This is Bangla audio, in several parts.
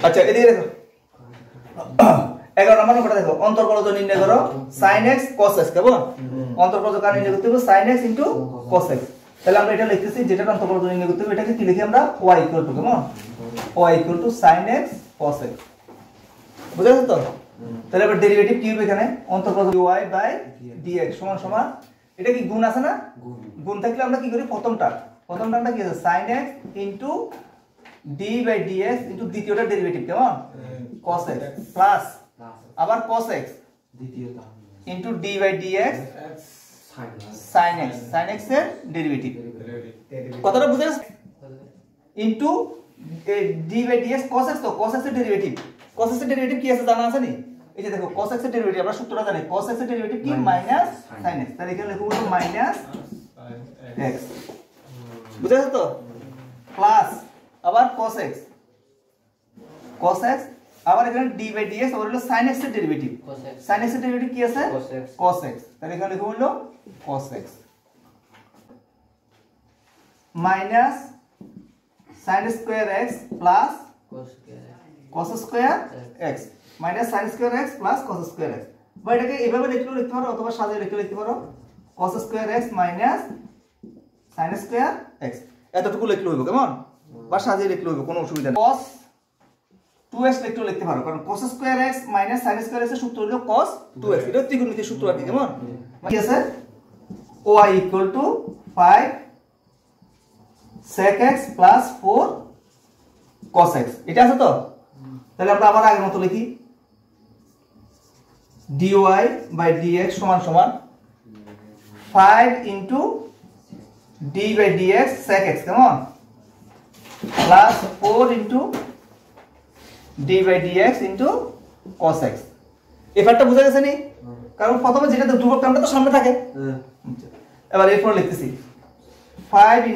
আচ্ছা এদিকে দেখো 11 নম্বর অঙ্কটা দেখো অন্তর্কলজ নির্ণয় করো sin x cos x কেমন অন্তর্কলজ কার নির্ণয় করতে হবে sin x cos x তাহলে আমরা এটা লিখতেছি যেটা অন্তর্কলজ নির্ণয় করতে হবে এটাকে কি লিখি আমরা y কেমন y sin x cos x বুঝা গেল তো তাহলে এবার ডেরিভেটিভ কি হবে এখানে অন্তর্কলজ y dx সমান সমান এটা কি গুণ আছে না গুণ থাকলে আমরা কি করি প্রথম টার্মটা কি আছে sin x d/dx দ্বিতীয়টা ডেরিভেটিভ কেমন cos x প্লাস আবার cos x দ্বিতীয়টা d/dx sin x এর ডেরিভেটিভ কতটা বুঝে গেছে d/dx cos x তো cos x এর ডেরিভেটিভ কি আছে জানা আছে নি এই যে দেখো cos x এর ডেরিভেটিভ আমরা সূত্রটা জানি cos x এর ডেরিভেটিভ কি মাইনাস sin x তাহলে এখানে লিখব মাইনাস x বুঝা গেছে তো প্লাস আবার cos x আবার এখানে d/dx আবার হলো sin x এর ডেরিভেটিভ sin x এর ডেরিভেটিভ কি আছে cos x তাহলে এখানে লিখব হলো cos x minus sin square x plus cos square x minus sin square x plus cos square x বা এটাকে এভাবে লিখতে পারো অথবা সাজিয়ে লিখতে পারো cos square x minus sin square x এতটুকু লিখলে হইব কেমন বা সাজিয়ে লিখলে হইব কোনো অসুবিধা নেই cos 2x লিখতে পারো কারণ cos square x minus sin square x এর সূত্র হলো cos 2x এটা ত্রিকোণমিতির সূত্র আর কি কেমন কি আছে y 5 sec x 4 cos x এটা আছে তো তাহলে আমরা আবার আগের মতো লিখি dy/dx সমান সমান 5 d/dx sec x কেমন প্লাস 4 d/dx cos x এফারটা বুঝা গেছে নি কারণ প্রথমে যেটা ধ্রুবক টার্মটা তো সামনে থাকে এবার এরপর লিখতেছি 5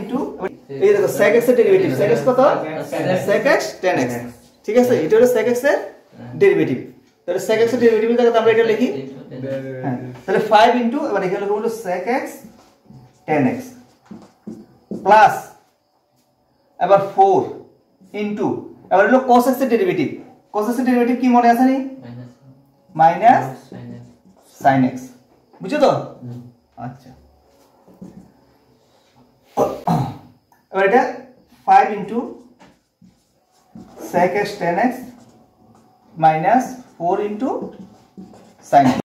এই দেখো sec x এর ডেরিভেটিভ sec x কত sec x tan x ঠিক আছে এটা হলো sec x এর ডেরিভেটিভ তাহলে sec x এর ডেরিভেটিভের জায়গাতে আমরা এটা লিখি হ্যাঁ তাহলে 5 এবার এখানে লিখব হলো sec x tan x plus এবার 4 এবার হলো cos x এর ডেরিভেটিভ কি মনে আছে নি মাইনাস sin x বুঝছো তো আচ্ছা এবার এটা 5 sec x tan x minus 4 sin x